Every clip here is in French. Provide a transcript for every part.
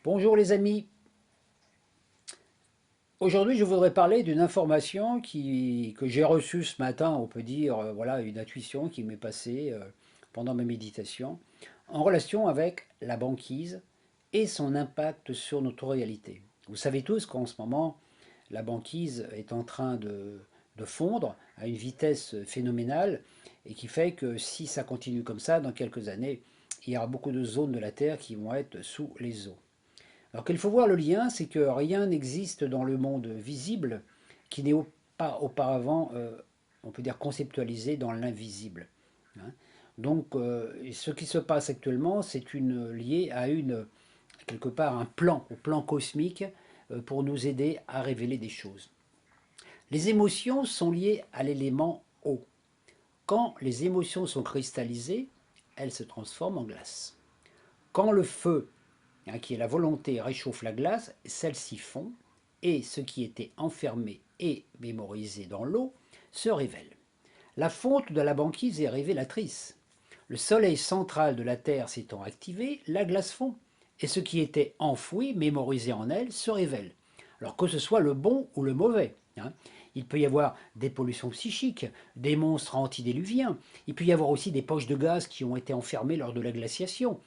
Bonjour les amis, aujourd'hui je voudrais parler d'une information que j'ai reçue ce matin, on peut dire, voilà, une intuition qui m'est passée pendant ma méditation, en relation avec la banquise et son impact sur notre réalité. Vous savez tous qu'en ce moment, la banquise est en train de fondre à une vitesse phénoménale et qui fait que si ça continue comme ça, dans quelques années, il y aura beaucoup de zones de la Terre qui vont être sous les eaux. Alors qu'il faut voir le lien, c'est que rien n'existe dans le monde visible qui n'est pas auparavant, on peut dire, conceptualisé dans l'invisible. Hein. Donc, ce qui se passe actuellement, c'est lié à quelque part, un plan, au plan cosmique, pour nous aider à révéler des choses. Les émotions sont liées à l'élément eau. Quand les émotions sont cristallisées, elles se transforment en glace. Quand le feu qui est la volonté, réchauffe la glace, celle-ci fond, et ce qui était enfermé et mémorisé dans l'eau se révèle. La fonte de la banquise est révélatrice. Le soleil central de la Terre s'étant activé, la glace fond, et ce qui était enfoui, mémorisé en elle, se révèle. Alors que ce soit le bon ou le mauvais. Il peut y avoir des pollutions psychiques, des monstres antédiluviens, il peut y avoir aussi des poches de gaz qui ont été enfermées lors de la glaciation.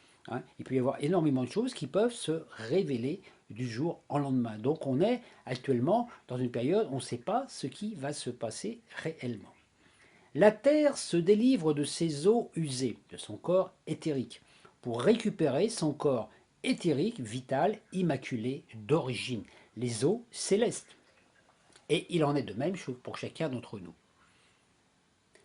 Il peut y avoir énormément de choses qui peuvent se révéler du jour au lendemain. Donc on est actuellement dans une période où on ne sait pas ce qui va se passer réellement. La Terre se délivre de ses eaux usées, de son corps éthérique, pour récupérer son corps éthérique, vital, immaculé, d'origine, les eaux célestes. Et il en est de même pour chacun d'entre nous.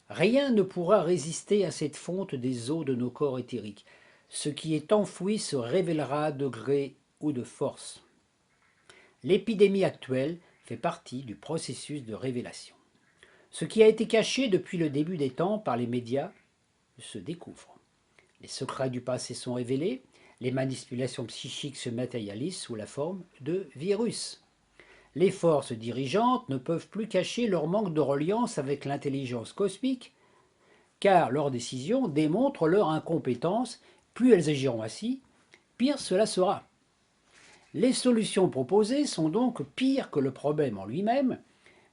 Rien ne pourra résister à cette fonte des eaux de nos corps éthériques. Ce qui est enfoui se révélera de gré ou de force. L'épidémie actuelle fait partie du processus de révélation. Ce qui a été caché depuis le début des temps par les médias se découvre. Les secrets du passé sont révélés, les manipulations psychiques se matérialisent sous la forme de virus. Les forces dirigeantes ne peuvent plus cacher leur manque de reliance avec l'intelligence cosmique, car leurs décisions démontrent leur incompétence. Plus elles agiront ainsi, pire cela sera. Les solutions proposées sont donc pires que le problème en lui-même,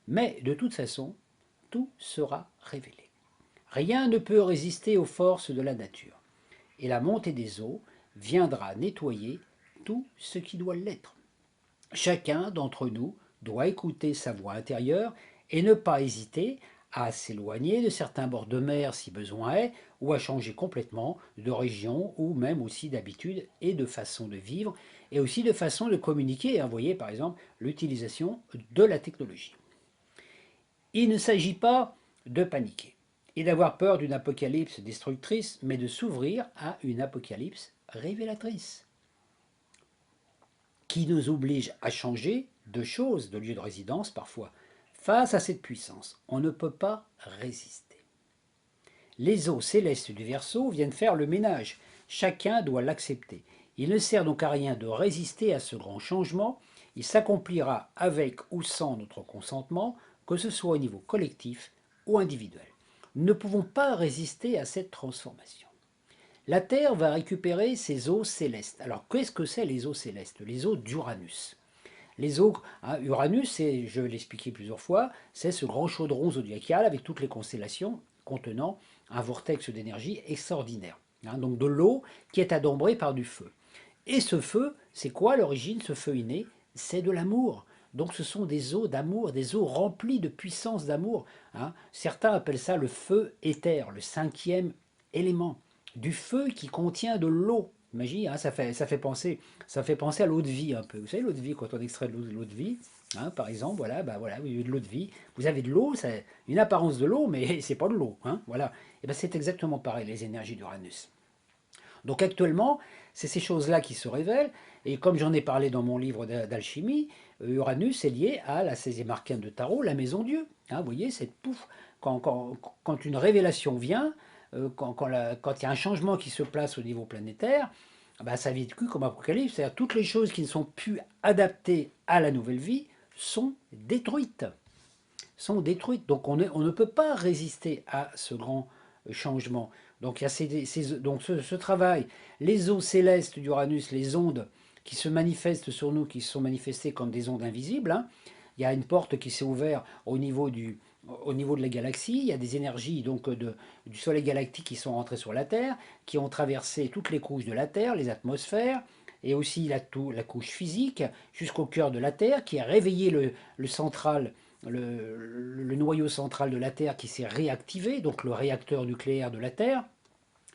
mais de toute façon, tout sera révélé. Rien ne peut résister aux forces de la nature, et la montée des eaux viendra nettoyer tout ce qui doit l'être. Chacun d'entre nous doit écouter sa voix intérieure et ne pas hésiter à s'éloigner de certains bords de mer si besoin est, ou à changer complètement de région ou même aussi d'habitude et de façon de vivre et aussi de façon de communiquer. Vous voyez par exemple l'utilisation de la technologie. Il ne s'agit pas de paniquer et d'avoir peur d'une apocalypse destructrice, mais de s'ouvrir à une apocalypse révélatrice qui nous oblige à changer de choses, de lieu de résidence parfois. Face à cette puissance, on ne peut pas résister. Les eaux célestes du Verseau viennent faire le ménage. Chacun doit l'accepter. Il ne sert donc à rien de résister à ce grand changement. Il s'accomplira avec ou sans notre consentement, que ce soit au niveau collectif ou individuel. Nous ne pouvons pas résister à cette transformation. La Terre va récupérer ses eaux célestes. Alors qu'est-ce que c'est les eaux célestes? Les eaux d'Uranus. Les eaux, Uranus, je l'ai expliqué plusieurs fois, c'est ce grand chaudron zodiacal avec toutes les constellations contenant un vortex d'énergie extraordinaire. Donc de l'eau qui est adombrée par du feu. Et ce feu, c'est quoi l'origine, ce feu inné? C'est de l'amour. Donc ce sont des eaux d'amour, des eaux remplies de puissance d'amour. Certains appellent ça le feu éther, le cinquième élément. Du feu qui contient de l'eau. Imaginez, ça fait penser à l'eau de vie un peu. Vous savez, l'eau de vie, quand on extrait de l'eau de vie, par exemple, voilà, voilà, vous avez de l'eau de vie. Vous avez de l'eau, c'est une apparence de l'eau, mais c'est pas de l'eau. Voilà. Et ben c'est exactement pareil, les énergies d'Uranus. Donc actuellement, c'est ces choses-là qui se révèlent, et comme j'en ai parlé dans mon livre d'alchimie, Uranus est lié à la 16e arcane de tarot, la maison Dieu. Vous voyez, cette pouf, quand une révélation vient, quand il y a un changement qui se place au niveau planétaire, ça vit vécu comme apocalypse, c'est-à-dire toutes les choses qui ne sont plus adaptées à la nouvelle vie sont détruites. Donc on ne peut pas résister à ce grand changement. Donc il y a donc ce travail, les eaux célestes d'Uranus, les ondes qui se manifestent sur nous, qui se sont manifestées comme des ondes invisibles, hein. Il y a une porte qui s'est ouverte au niveau de la galaxie. Il y a des énergies donc du Soleil galactique qui sont rentrées sur la Terre, qui ont traversé toutes les couches de la Terre, les atmosphères, et aussi la couche physique, jusqu'au cœur de la Terre, qui a réveillé le central, le noyau central de la Terre qui s'est réactivé, donc le réacteur nucléaire de la Terre,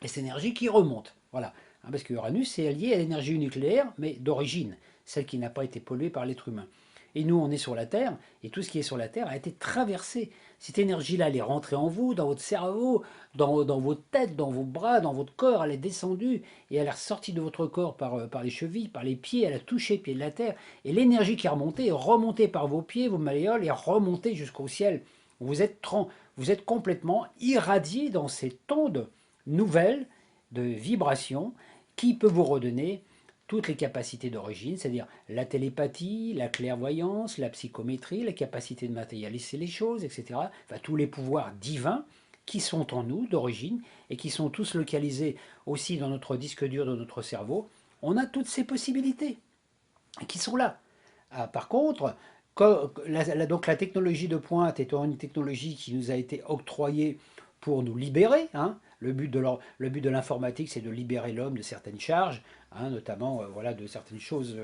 et cette énergie qui remonte. Voilà. Hein, parce que Uranus est lié à l'énergie nucléaire, mais d'origine, celle qui n'a pas été polluée par l'être humain. Et nous, on est sur la Terre, et tout ce qui est sur la Terre a été traversé. Cette énergie-là, elle est rentrée en vous, dans votre cerveau, dans vos têtes, dans vos bras, dans votre corps, elle est descendue, et elle est ressortie de votre corps par les chevilles, par les pieds, elle a touché le pied de la Terre, et l'énergie qui est remontée par vos pieds, vos malléoles, est remontée jusqu'au ciel. Vous êtes complètement irradié dans cette onde nouvelle de vibration qui peut vous redonner toutes les capacités d'origine, c'est-à-dire la télépathie, la clairvoyance, la psychométrie, la capacité de matérialiser les choses, etc. Enfin, tous les pouvoirs divins qui sont en nous d'origine et qui sont tous localisés aussi dans notre disque dur de notre cerveau. On a toutes ces possibilités qui sont là. Ah, par contre, donc la technologie de pointe étant une technologie qui nous a été octroyée pour nous libérer, hein, le but de l'informatique, c'est de libérer l'homme de certaines charges, hein, notamment voilà, de certaines choses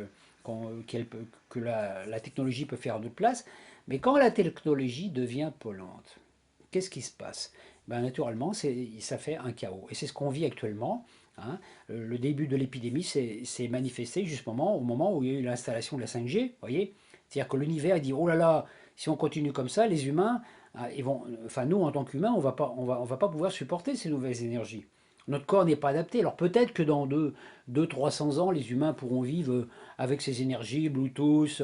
que la technologie peut faire à notre place. Mais quand la technologie devient polluante, qu'est-ce qui se passe? Ben, naturellement, ça fait un chaos. Et c'est ce qu'on vit actuellement. Hein. Le début de l'épidémie s'est manifesté justement au moment où il y a eu l'installation de la 5G. Voyez, c'est-à-dire que l'univers a dit, oh là là, si on continue comme ça, les humains, enfin nous en tant qu'humains, on va pas pouvoir supporter ces nouvelles énergies. Notre corps n'est pas adapté. Alors peut-être que dans 300 ans, les humains pourront vivre avec ces énergies, Bluetooth,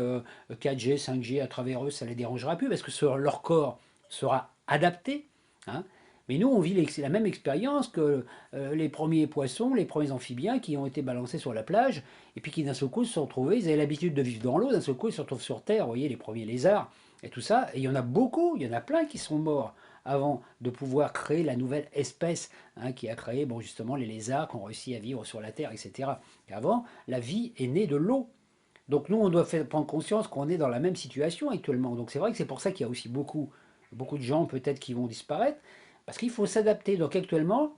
4G, 5G, à travers eux, ça ne les dérangera plus, parce que leur corps sera adapté. Hein. Mais nous, on vit la même expérience que les premiers poissons, les premiers amphibiens qui ont été balancés sur la plage, et puis qui d'un seul coup se sont retrouvés, ils avaient l'habitude de vivre dans l'eau, d'un seul coup ils se retrouvent sur Terre, vous voyez, les premiers lézards, et tout ça, et il y en a beaucoup, il y en a plein qui sont morts avant de pouvoir créer la nouvelle espèce, hein, qui a créé bon, justement les lézards qui ont réussi à vivre sur la Terre, etc. Et avant, la vie est née de l'eau. Donc nous, on doit prendre conscience qu'on est dans la même situation actuellement. Donc c'est vrai que c'est pour ça qu'il y a aussi beaucoup de gens peut-être qui vont disparaître, parce qu'il faut s'adapter. Donc actuellement,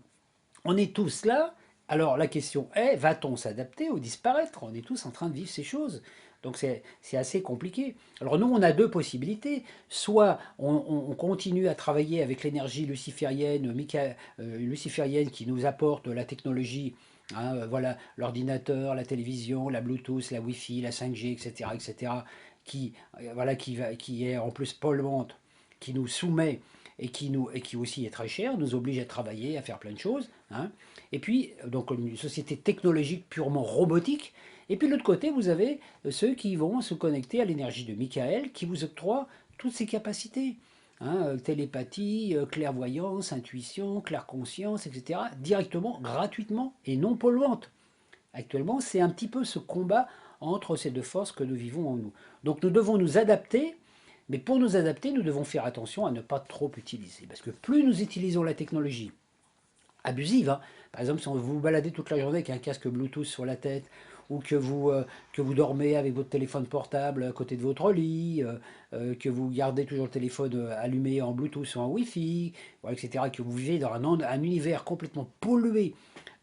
on est tous là. Alors la question est, va-t-on s'adapter ou disparaître? On est tous en train de vivre ces choses. Donc c'est assez compliqué. Alors nous, on a deux possibilités. Soit on continue à travailler avec l'énergie luciférienne qui nous apporte la technologie, hein, voilà, l'ordinateur, la télévision, la Bluetooth, la Wi-Fi, la 5G, etc., etc., qui est en plus polluante, qui nous soumet et qui aussi est très cher, nous oblige à travailler, à faire plein de choses. Hein. Et puis, donc une société technologique purement robotique. Et puis de l'autre côté, vous avez ceux qui vont se connecter à l'énergie de Michael, qui vous octroie toutes ces capacités. Hein, télépathie, clairvoyance, intuition, clair-conscience, etc., directement, gratuitement et non polluante. Actuellement, c'est un petit peu ce combat entre ces deux forces que nous vivons en nous. Donc nous devons nous adapter, mais pour nous adapter, nous devons faire attention à ne pas trop utiliser. Parce que plus nous utilisons la technologie abusive, hein, par exemple si vous vous baladez toute la journée avec un casque Bluetooth sur la tête, ou que vous dormez avec votre téléphone portable à côté de votre lit, que vous gardez toujours le téléphone allumé en Bluetooth ou en Wi-Fi, etc., que vous vivez dans un univers complètement pollué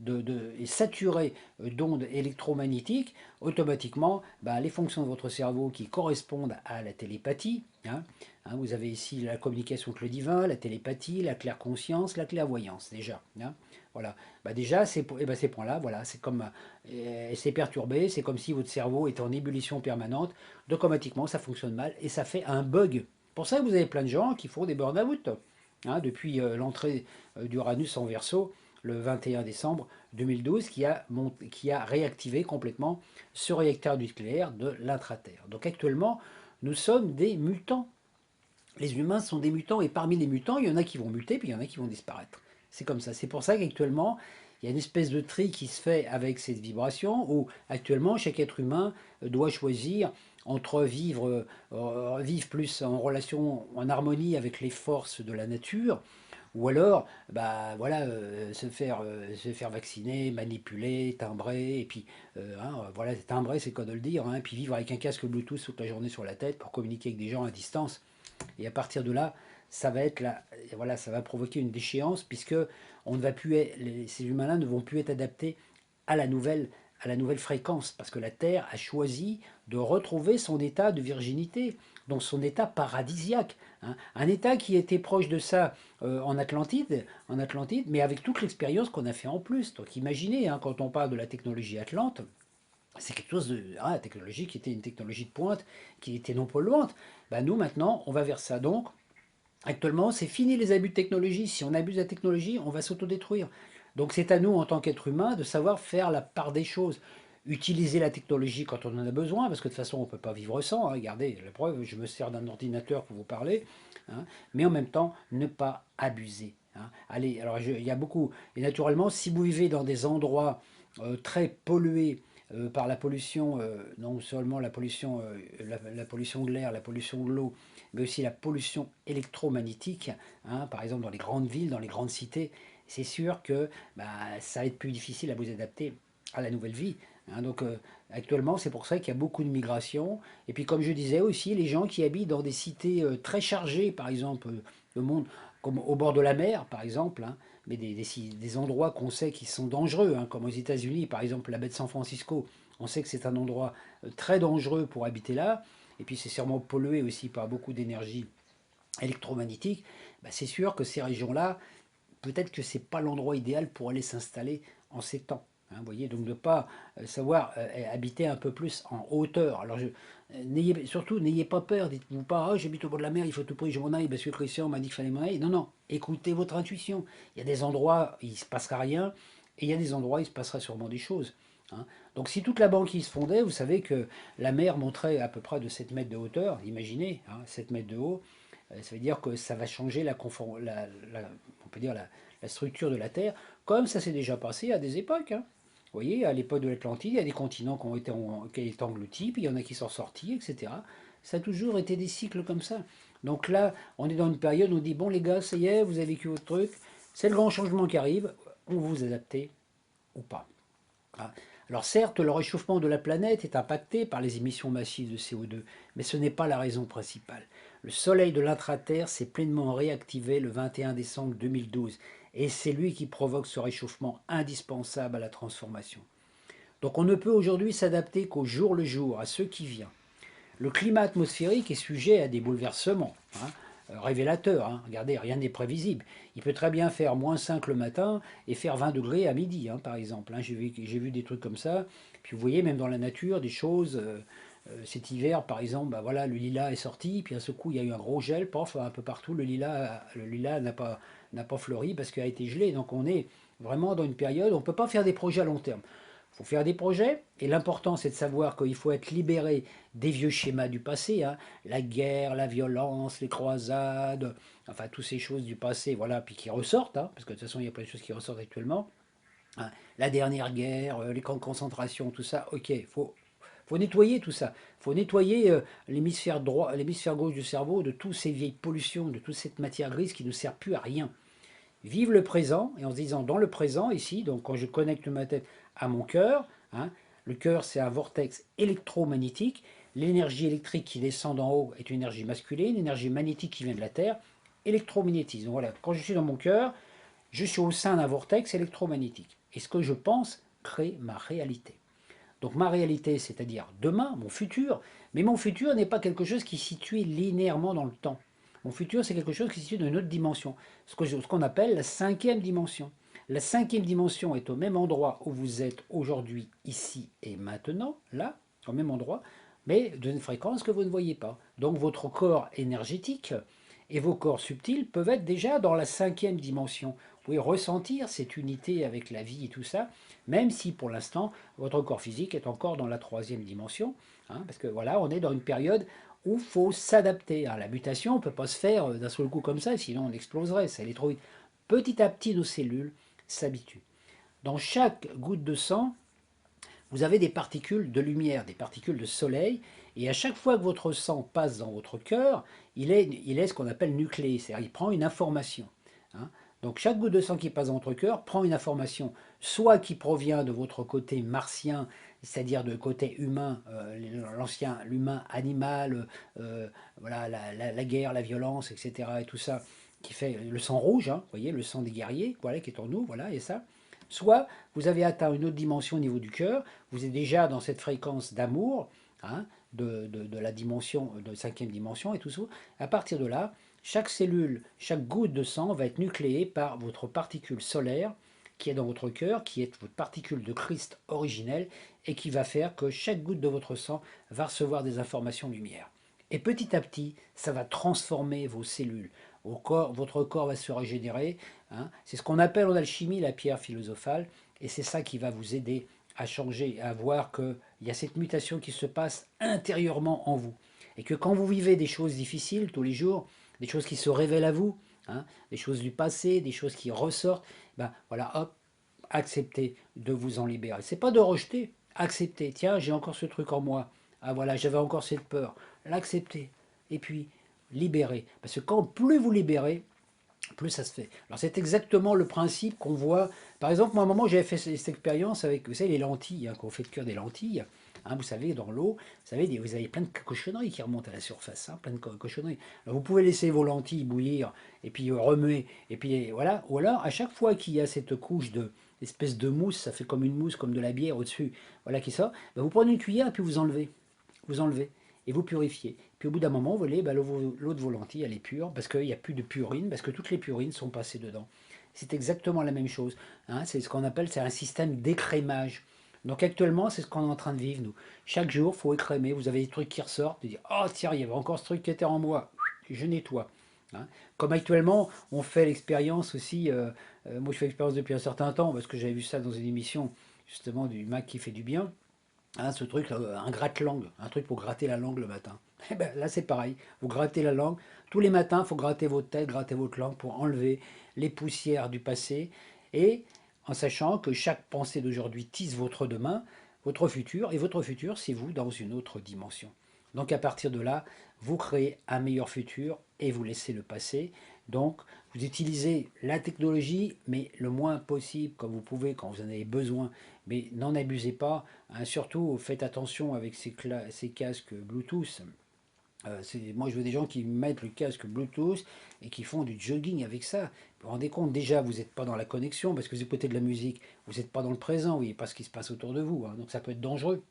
et saturé d'ondes électromagnétiques, automatiquement, bah, les fonctions de votre cerveau qui correspondent à la télépathie, hein, vous avez ici la communication avec le divin, la télépathie, la claire-conscience, la clairvoyance, déjà. Hein, voilà. Bah déjà, ces points-là, voilà, c'est comme c'est perturbé, c'est comme si votre cerveau était en ébullition permanente, donc automatiquement ça fonctionne mal et ça fait un bug. Pour ça, vous avez plein de gens qui font des burn-out. Hein, depuis l'entrée d'Uranus en Verseau, le 21 décembre 2012, qui a réactivé complètement ce réacteur nucléaire de l'intraterre. Donc actuellement, nous sommes des mutants. Les humains sont des mutants, et parmi les mutants, il y en a qui vont muter, puis il y en a qui vont disparaître. C'est comme ça. C'est pour ça qu'actuellement, il y a une espèce de tri qui se fait avec cette vibration, où actuellement, chaque être humain doit choisir entre vivre plus en relation, en harmonie avec les forces de la nature, ou alors bah, voilà, se faire vacciner, manipuler, timbrer, et puis voilà, timbrer c'est quoi de le dire, hein, et puis vivre avec un casque Bluetooth toute la journée sur la tête pour communiquer avec des gens à distance. Et à partir de là, ça va être là, voilà, ça va provoquer une déchéance puisque on ne va plus ces humains-là ne vont plus être adaptés à la nouvelle, à la nouvelle fréquence parce que la Terre a choisi de retrouver son état de virginité, donc son état paradisiaque, hein. Un état qui était proche de ça en Atlantide, mais avec toute l'expérience qu'on a fait en plus. Donc imaginez, hein, quand on parle de la technologie Atlante, c'est quelque chose de la technologie qui était une technologie de pointe, qui était non polluante. Ben nous maintenant, on va vers ça. Donc actuellement, c'est fini les abus de technologie. Si on abuse de la technologie, on va s'autodétruire. Donc c'est à nous, en tant qu'être humain, de savoir faire la part des choses. Utiliser la technologie quand on en a besoin, parce que de toute façon, on ne peut pas vivre sans, hein. Regardez, la preuve, je me sers d'un ordinateur pour vous parler, hein. Mais en même temps, ne pas abuser, hein. Allez, alors il y a beaucoup. Et naturellement, si vous vivez dans des endroits très pollués par la pollution, non seulement la pollution de l'air, la pollution de l'eau, mais aussi la pollution électromagnétique, hein, par exemple dans les grandes villes, dans les grandes cités, c'est sûr que bah, ça va être plus difficile à vous adapter à la nouvelle vie, hein. Donc actuellement, c'est pour ça qu'il y a beaucoup de migration. Et puis comme je disais aussi, les gens qui habitent dans des cités très chargées, par exemple, le monde, comme au bord de la mer, par exemple, hein, mais des endroits qu'on sait qui sont dangereux, hein, comme aux États-Unis, par exemple la baie de San Francisco, on sait que c'est un endroit très dangereux pour habiter là, et puis c'est sûrement pollué aussi par beaucoup d'énergie électromagnétique. Bah, c'est sûr que ces régions-là, peut-être que ce n'est pas l'endroit idéal pour aller s'installer en ces temps, hein, vous voyez, donc ne pas savoir habiter un peu plus en hauteur. Alors surtout, n'ayez pas peur, dites-vous pas, oh, j'habite au bord de la mer, il faut tout prix que je m'en aille, parce que Christian m'a dit qu'il fallait m'en aller. Non, non, écoutez votre intuition. Il y a des endroits, il ne se passera rien, et il y a des endroits, il se passera sûrement des choses, hein. Donc si toute la banquise fondait, vous savez que la mer monterait à peu près de 7 mètres de hauteur, imaginez, hein, 7 mètres de haut, ça veut dire que ça va changer on peut dire la structure de la Terre, comme ça s'est déjà passé à des époques, hein. Vous voyez, à l'époque de l'Atlantide, il y a des continents qui ont été engloutis, puis il y en a qui sont sortis, etc. Ça a toujours été des cycles comme ça. Donc là, on est dans une période où on dit, bon les gars, ça y est, vous avez vécu votre truc, c'est le grand changement qui arrive, on vous adaptez ou pas, hein. Alors certes, le réchauffement de la planète est impacté par les émissions massives de CO2, mais ce n'est pas la raison principale. Le soleil de l'intraterre s'est pleinement réactivé le 21 décembre 2012, et c'est lui qui provoque ce réchauffement indispensable à la transformation. Donc on ne peut aujourd'hui s'adapter qu'au jour le jour, à ce qui vient. Le climat atmosphérique est sujet à des bouleversements, hein, révélateurs, hein. Regardez, rien n'est prévisible. Il peut très bien faire -5 le matin et faire 20 degrés à midi, hein, par exemple, hein. J'ai vu des trucs comme ça. Puis vous voyez, même dans la nature, des choses. Cet hiver, par exemple, bah voilà, le lilas est sorti, puis à ce coup, il y a eu un gros gel, pof, un peu partout, le lilas n'a pas fleuri parce qu'il a été gelé. Donc on est vraiment dans une période, on ne peut pas faire des projets à long terme. Il faut faire des projets, et l'important c'est de savoir qu'il faut être libéré des vieux schémas du passé, hein, la guerre, la violence, les croisades, enfin toutes ces choses du passé, voilà, puis qui ressortent, hein, parce que de toute façon il y a plein de choses qui ressortent actuellement, hein. La dernière guerre, les camps de concentration, tout ça, ok, faut nettoyer tout ça. Il faut nettoyer l'hémisphère droit, l'hémisphère gauche du cerveau de toutes ces vieilles pollutions, de toute cette matière grise qui ne sert plus à rien. Vive le présent, et en se disant dans le présent, ici, donc quand je connecte ma tête à mon cœur, hein, le cœur c'est un vortex électromagnétique, l'énergie électrique qui descend d'en haut est une énergie masculine, l'énergie magnétique qui vient de la Terre, électromagnétisme. Donc voilà, quand je suis dans mon cœur, je suis au sein d'un vortex électromagnétique. Et ce que je pense crée ma réalité. Donc ma réalité, c'est-à-dire demain, mon futur, mais mon futur n'est pas quelque chose qui est situé linéairement dans le temps. Mon futur, c'est quelque chose qui est situé dans une autre dimension, ce qu'on appelle la cinquième dimension. La cinquième dimension est au même endroit où vous êtes aujourd'hui, ici et maintenant, là, au même endroit, mais d'une fréquence que vous ne voyez pas. Donc votre corps énergétique et vos corps subtils peuvent être déjà dans la cinquième dimension. Vous pouvez ressentir cette unité avec la vie et tout ça, même si pour l'instant votre corps physique est encore dans la troisième dimension, hein, parce que voilà, on est dans une période où il faut s'adapter, hein. La mutation ne peut pas se faire d'un seul coup comme ça, sinon on exploserait, ça allait trop vite. Petit à petit, nos cellules s'habituent. Dans chaque goutte de sang, vous avez des particules de lumière, des particules de soleil, et à chaque fois que votre sang passe dans votre cœur, il est ce qu'on appelle nucléé, c'est-à-dire il prend une information, hein. Donc chaque goutte de sang qui passe dans votre cœur prend une information, soit qui provient de votre côté martien, c'est-à-dire de côté humain, l'humain animal, voilà, la guerre, la violence, etc. et tout ça, qui fait le sang rouge, hein, vous voyez, le sang des guerriers, voilà, qui est en nous, voilà, et ça. Soit vous avez atteint une autre dimension au niveau du cœur, vous êtes déjà dans cette fréquence d'amour, hein, de la dimension, de cinquième dimension et tout ça. À partir de là, chaque cellule, chaque goutte de sang va être nucléée par votre particule solaire qui est dans votre cœur, qui est votre particule de Christ originelle et qui va faire que chaque goutte de votre sang va recevoir des informations lumière. Et petit à petit, ça va transformer vos cellules. Votre corps va se régénérer. Hein. C'est ce qu'on appelle en alchimie la pierre philosophale. Et c'est ça qui va vous aider à changer, à voir qu'il y a cette mutation qui se passe intérieurement en vous. Et que quand vous vivez des choses difficiles tous les jours, des choses qui se révèlent à vous, hein, des choses du passé, des choses qui ressortent, ben voilà, hop, acceptez de vous en libérer. C'est pas de rejeter, accepter. Tiens, j'ai encore ce truc en moi. Ah voilà, j'avais encore cette peur. L'accepter. Et puis, libérer. Parce que quand plus vous libérez, plus ça se fait. Alors c'est exactement le principe qu'on voit. Par exemple, moi à un moment j'avais fait cette expérience avec, vous savez, les lentilles, hein, quand on fait cuire des lentilles. Hein, vous savez, dans l'eau, vous avez plein de cochonneries qui remontent à la surface, hein, plein de cochonneries. Alors, vous pouvez laisser vos lentilles bouillir et puis remuer, et puis voilà. Ou alors, à chaque fois qu'il y a cette couche de espèce de mousse, ça fait comme une mousse, comme de la bière au-dessus, voilà qui sort, ben, vous prenez une cuillère et puis vous enlevez et vous purifiez. Puis au bout d'un moment, vous voyez, bah, l'eau de vos lentilles, elle est pure, parce qu'il n'y a plus de purine, parce que toutes les purines sont passées dedans. C'est exactement la même chose. Hein, c'est ce qu'on appelle, c'est un système d'écrémage. Donc actuellement, c'est ce qu'on est en train de vivre, nous. Chaque jour, il faut écrémer. Vous avez des trucs qui ressortent, vous dites, oh tiens, il y avait encore ce truc qui était en moi. Je nettoie. Hein. Comme actuellement, on fait l'expérience aussi, moi je fais l'expérience depuis un certain temps, parce que j'avais vu ça dans une émission, justement, du Mac qui fait du bien. Hein, ce truc, un gratte-langue, un truc pour gratter la langue le matin. Eh ben, là, c'est pareil. Vous grattez la langue. Tous les matins, il faut gratter votre tête, gratter votre langue pour enlever les poussières du passé. Et en sachant que chaque pensée d'aujourd'hui tisse votre demain, votre futur. Et votre futur, c'est vous dans une autre dimension. Donc à partir de là, vous créez un meilleur futur et vous laissez le passé. Donc vous utilisez la technologie, mais le moins possible, comme vous pouvez, quand vous en avez besoin. Mais n'en abusez pas. Hein, surtout, faites attention avec ces casques Bluetooth. Moi, je veux des gens qui mettent le casque Bluetooth et qui font du jogging avec ça. Vous vous rendez compte, déjà, vous n'êtes pas dans la connexion parce que vous écoutez de la musique, vous n'êtes pas dans le présent, vous ne voyez pas ce qui se passe autour de vous. Hein, donc ça peut être dangereux.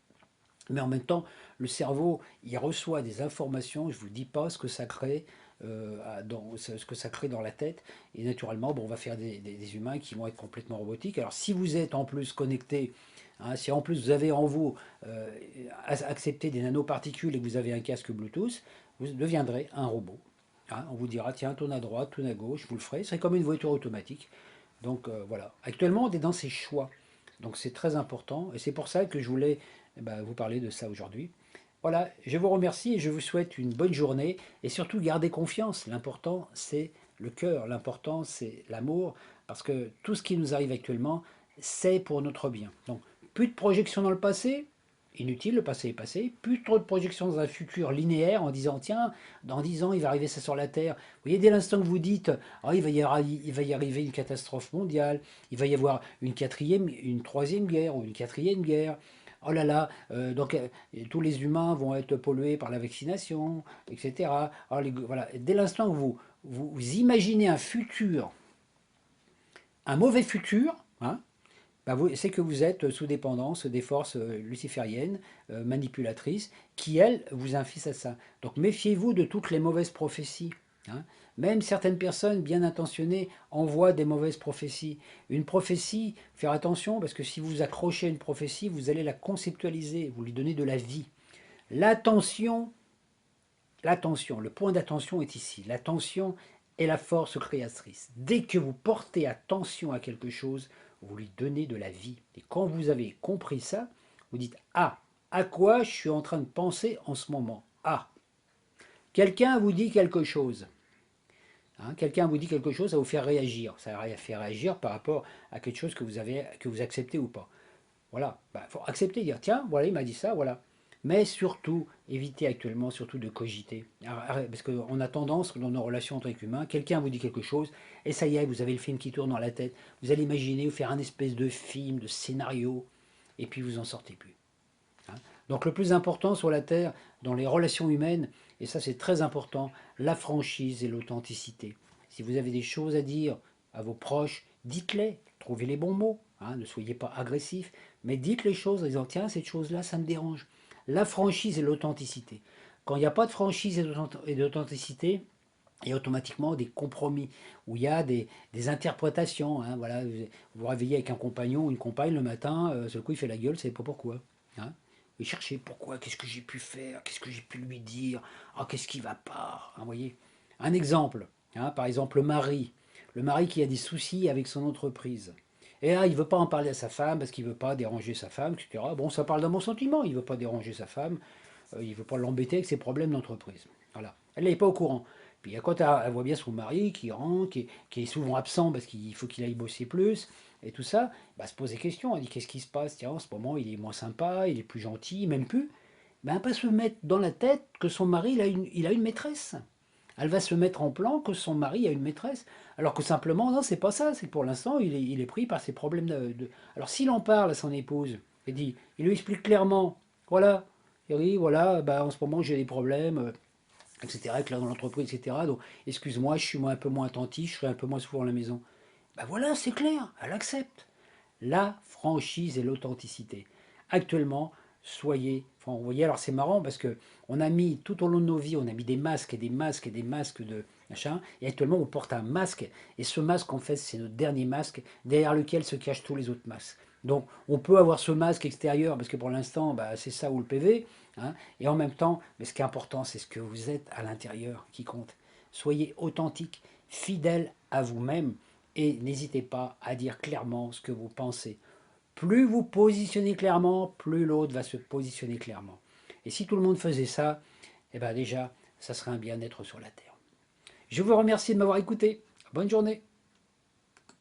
Mais en même temps, le cerveau, il reçoit des informations, je ne vous dis pas ce que ça crée, ce que ça crée dans la tête. Et naturellement, bon, on va faire des humains qui vont être complètement robotiques. Alors si vous êtes en plus connecté, hein, si en plus vous avez en vous accepté des nanoparticules et que vous avez un casque Bluetooth, vous deviendrez un robot. Hein, on vous dira, tiens, tourne à droite, tourne à gauche, vous le ferez. Ce serait comme une voiture automatique. Donc voilà. Actuellement, on est dans ces choix. Donc c'est très important. Et c'est pour ça que je voulais vous parler de ça aujourd'hui. Voilà, je vous remercie et je vous souhaite une bonne journée. Et surtout, gardez confiance. L'important, c'est le cœur. L'important, c'est l'amour. Parce que tout ce qui nous arrive actuellement, c'est pour notre bien. Donc, plus de projection dans le passé, inutile, le passé est passé. Plus trop de projection dans un futur linéaire en disant, tiens, dans 10 ans, il va arriver ça sur la Terre. Vous voyez, dès l'instant que vous dites, oh, il va y arriver une catastrophe mondiale, il va y avoir une troisième guerre ou une quatrième guerre. Oh là là, tous les humains vont être pollués par la vaccination, etc. Alors, voilà. Dès l'instant que vous imaginez un futur, un mauvais futur, hein, c'est que vous êtes sous dépendance des forces lucifériennes, manipulatrices, qui, elles, vous infligent à ça. Donc méfiez-vous de toutes les mauvaises prophéties. Hein. Même certaines personnes bien intentionnées envoient des mauvaises prophéties. Une prophétie, faire attention, parce que si vous accrochez une prophétie, vous allez la conceptualiser, vous lui donnez de la vie. L'attention, le point d'attention est ici. L'attention est la force créatrice. Dès que vous portez attention à quelque chose, vous lui donnez de la vie. Et quand vous avez compris ça, vous dites, ah, à quoi je suis en train de penser en ce moment? Ah, quelqu'un vous dit quelque chose. Hein, quelqu'un vous dit quelque chose, ça vous fait réagir. Ça va faire réagir par rapport à quelque chose que vous acceptez ou pas. Voilà, il faut accepter, dire, tiens, voilà, il m'a dit ça, voilà. Mais surtout, évitez actuellement surtout de cogiter. Parce qu'on a tendance, dans nos relations entre êtres humains, quelqu'un vous dit quelque chose, et ça y est, vous avez le film qui tourne dans la tête, vous allez imaginer ou faire un espèce de film, de scénario, et puis vous en sortez plus. Hein. Donc le plus important sur la Terre, dans les relations humaines, et ça c'est très important, la franchise et l'authenticité. Si vous avez des choses à dire à vos proches, dites-les, trouvez les bons mots, hein, ne soyez pas agressif, mais dites les choses en disant tiens, cette chose-là, ça me dérange. La franchise et l'authenticité. Quand il n'y a pas de franchise et d'authenticité, il y a automatiquement des compromis, où il y a des interprétations. Hein, voilà, vous vous réveillez avec un compagnon ou une compagne le matin, ce coup il fait la gueule, c'est pas pourquoi. Hein. Et cherchez pourquoi, qu'est-ce que j'ai pu faire, qu'est-ce que j'ai pu lui dire, ah, qu'est-ce qui va pas. Hein, voyez. Un exemple, hein, par exemple le mari qui a des soucis avec son entreprise. Et là, il ne veut pas en parler à sa femme parce qu'il ne veut pas déranger sa femme, etc. Bon, ça parle d'un bon sentiment, il ne veut pas déranger sa femme, il ne veut pas l'embêter avec ses problèmes d'entreprise. Voilà. Elle n'est pas au courant. Puis quand elle voit bien son mari qui rentre, qui est souvent absent parce qu'il faut qu'il aille bosser plus, et tout ça, bah, elle se pose des questions. Elle dit qu'est-ce qui se passe? Tiens, en ce moment, il est moins sympa, il est plus gentil, même plus. Ben, elle va se mettre dans la tête que son mari, il a une maîtresse. Elle va se mettre en plan que son mari a une maîtresse. Alors que simplement, non, c'est pas ça. C'est que pour l'instant, il est pris par ses problèmes Alors s'il en parle à son épouse, il lui explique clairement, voilà, il dit, voilà, bah, en ce moment j'ai des problèmes, etc., avec dans l'entreprise, etc. Donc, excuse-moi, je suis un peu moins attentif, je serai un peu moins souvent à la maison. Ben voilà, c'est clair, elle accepte. La franchise et l'authenticité. Actuellement, soyez, enfin, vous voyez, alors c'est marrant parce que on a mis tout au long de nos vies, on a mis des masques et des masques et des masques de machin, et actuellement on porte un masque, et ce masque en fait c'est notre dernier masque derrière lequel se cachent tous les autres masques. Donc on peut avoir ce masque extérieur parce que pour l'instant bah, c'est ça ou le PV, hein, et en même temps, mais ce qui est important c'est ce que vous êtes à l'intérieur qui compte. Soyez authentique, fidèle à vous-même, et n'hésitez pas à dire clairement ce que vous pensez. Plus vous positionnez clairement, plus l'autre va se positionner clairement. Et si tout le monde faisait ça, eh bien déjà, ça serait un bien-être sur la Terre. Je vous remercie de m'avoir écouté. Bonne journée.